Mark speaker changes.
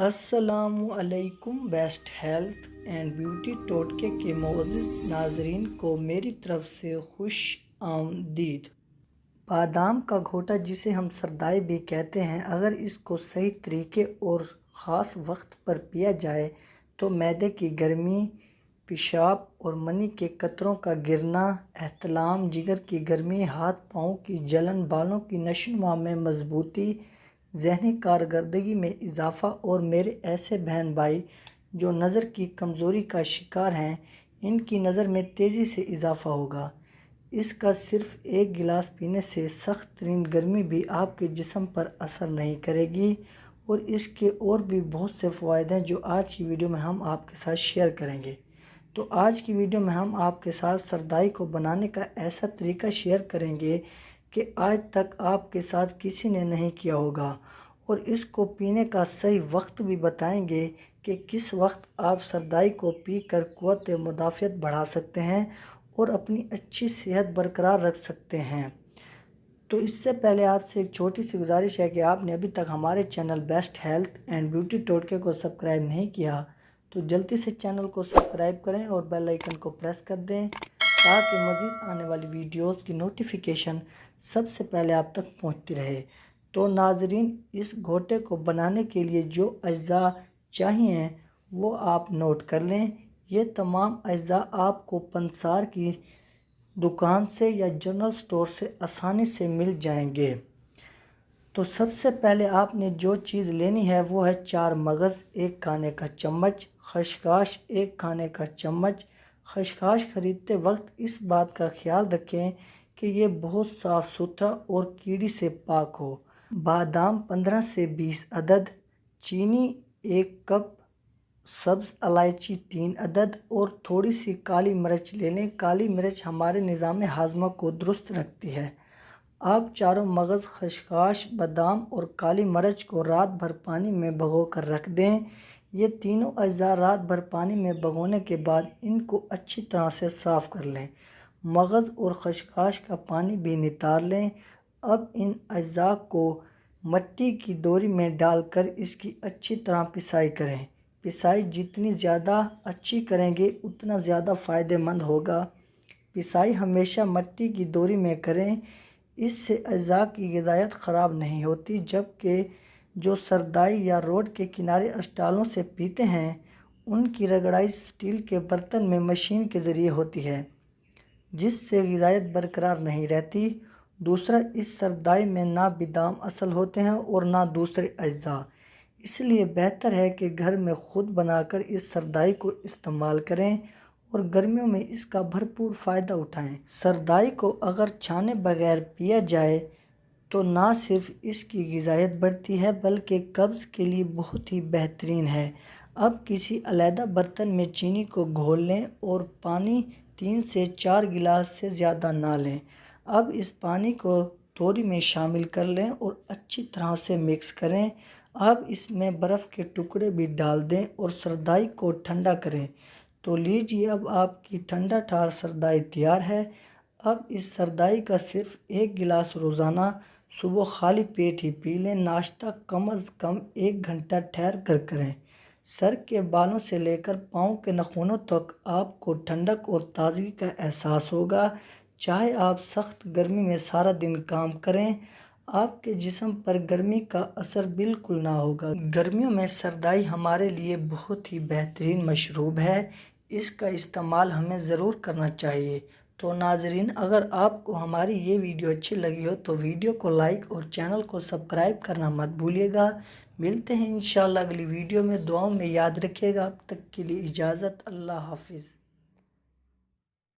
Speaker 1: السلام علیکم۔ Best health and beauty ٹوٹکے کے معزز ناظرین کو میری طرف سے خوش آمدید۔ بادام کا گھوٹا، جسے ہم سردائی بھی کہتے ہیں، اگر اس کو صحیح طریقے اور خاص وقت پر پیا جائے تو معدے کی گرمی، پیشاب اور منی کے قطروں کا گرنا، احتلام، جگر کی گرمی، ہاتھ پاؤں کی جلن، بالوں کی نشوونما میں مضبوطی، ذہنی کارکردگی میں اضافہ اور میرے ایسے بہن بھائی جو نظر کی کمزوری کا شکار ہیں، ان کی نظر میں تیزی سے اضافہ ہوگا۔ اس کا صرف ایک گلاس پینے سے سخت ترین گرمی بھی آپ کے جسم پر اثر نہیں کرے گی، اور اس کے اور بھی بہت سے فوائد ہیں جو آج کی ویڈیو میں ہم آپ کے ساتھ شیئر کریں گے۔ تو آج کی ویڈیو میں ہم آپ کے ساتھ سردائی کو بنانے کا ایسا طریقہ شیئر کریں گے کہ آج تک آپ کے ساتھ کسی نے نہیں کیا ہوگا، اور اس کو پینے کا صحیح وقت بھی بتائیں گے کہ کس وقت آپ سردائی کو پی کر قوت مدافعت بڑھا سکتے ہیں اور اپنی اچھی صحت برقرار رکھ سکتے ہیں۔ تو اس سے پہلے آپ سے ایک چھوٹی سی گزارش ہے کہ آپ نے ابھی تک ہمارے channel best health and beauty ٹوٹکے کو سبسکرائب نہیں کیا تو جلدی سے چینل کو سبسکرائب کریں اور بیل آئیکن کو پریس کر دیں تاکہ مزید آنے والی ویڈیوز کی نوٹیفیکیشن سب سے پہلے آپ تک پہنچتی رہے۔ تو ناظرین، اس گھوٹے کو بنانے کے لیے جو اجزاء چاہیے وہ آپ نوٹ کر لیں۔ یہ تمام اجزاء آپ کو پنسار کی دکان سے یا جنرل سٹور سے آسانی سے مل جائیں گے۔ تو سب سے پہلے آپ نے جو چیز لینی ہے وہ ہے 4 مغز 1 کھانے کا چمچ، خشخاش 1 کھانے کا چمچ۔ خشخاش خریدتے وقت اس بات کا خیال رکھیں کہ یہ بہت صاف ستھرا اور کیڑی سے پاک ہو۔ بادام 15 سے 20 عدد، چینی 1 کپ، سبز الائچی 3 عدد اور تھوڑی سی کالی مرچ لے لیں۔ کالی مرچ ہمارے نظام ہاضمہ کو درست رکھتی ہے۔ آپ چاروں مغز، خشخاش، بادام اور کالی مرچ کو رات بھر پانی میں بھگو کر رکھ دیں۔ یہ تینوں اجزاء رات بھر پانی میں بھگونے کے بعد ان کو اچھی طرح سے صاف کر لیں۔ مغز اور خشخاش کا پانی بھی نتار لیں۔ اب ان اجزاء کو مٹی کی دوری میں ڈال کر اس کی اچھی طرح پسائی کریں۔ پسائی جتنی زیادہ اچھی کریں گے اتنا زیادہ فائدہ مند ہوگا۔ پسائی ہمیشہ مٹی کی دوری میں کریں، اس سے اجزاء کی غذائیت خراب نہیں ہوتی، جبکہ جو سردائی یا روڈ کے کنارے اسٹالوں سے پیتے ہیں ان کی رگڑائی سٹیل کے برتن میں مشین کے ذریعے ہوتی ہے، جس سے غذائیت برقرار نہیں رہتی۔ دوسرا، اس سردائی میں نہ بادام اصل ہوتے ہیں اور نہ دوسرے اجزاء، اس لیے بہتر ہے کہ گھر میں خود بنا کر اس سردائی کو استعمال کریں اور گرمیوں میں اس کا بھرپور فائدہ اٹھائیں۔ سردائی کو اگر چھانے بغیر پیا جائے تو نہ صرف اس کی غذائیت بڑھتی ہے بلکہ قبض کے لیے بہت ہی بہترین ہے۔ اب کسی علیحدہ برتن میں چینی کو گھول لیں اور پانی 3 سے 4 گلاس سے زیادہ نہ لیں۔ اب اس پانی کو توری میں شامل کر لیں اور اچھی طرح سے مکس کریں۔ اب اس میں برف کے ٹکڑے بھی ڈال دیں اور سردائی کو ٹھنڈا کریں۔ تو لیجیے، اب آپ کی ٹھنڈا ٹھار سردائی تیار ہے۔ اب اس سردائی کا صرف 1 گلاس روزانہ صبح خالی پیٹ ہی پی لیں۔ ناشتہ کم از کم 1 گھنٹہ ٹھہر کر کریں۔ سر کے بالوں سے لے کر پاؤں کے ناخنوں تک آپ کو ٹھنڈک اور تازگی کا احساس ہوگا۔ چاہے آپ سخت گرمی میں سارا دن کام کریں، آپ کے جسم پر گرمی کا اثر بالکل نہ ہوگا۔ گرمیوں میں سردائی ہمارے لیے بہت ہی بہترین مشروب ہے، اس کا استعمال ہمیں ضرور کرنا چاہیے۔ تو ناظرین، اگر آپ کو ہماری یہ ویڈیو اچھی لگی ہو تو ویڈیو کو لائک اور چینل کو سبسکرائب کرنا مت بھولیے گا۔ ملتے ہیں انشاءاللہ اگلی ویڈیو میں، دعاؤں میں یاد رکھیے گا۔ اب تک کے لیے اجازت، اللہ حافظ۔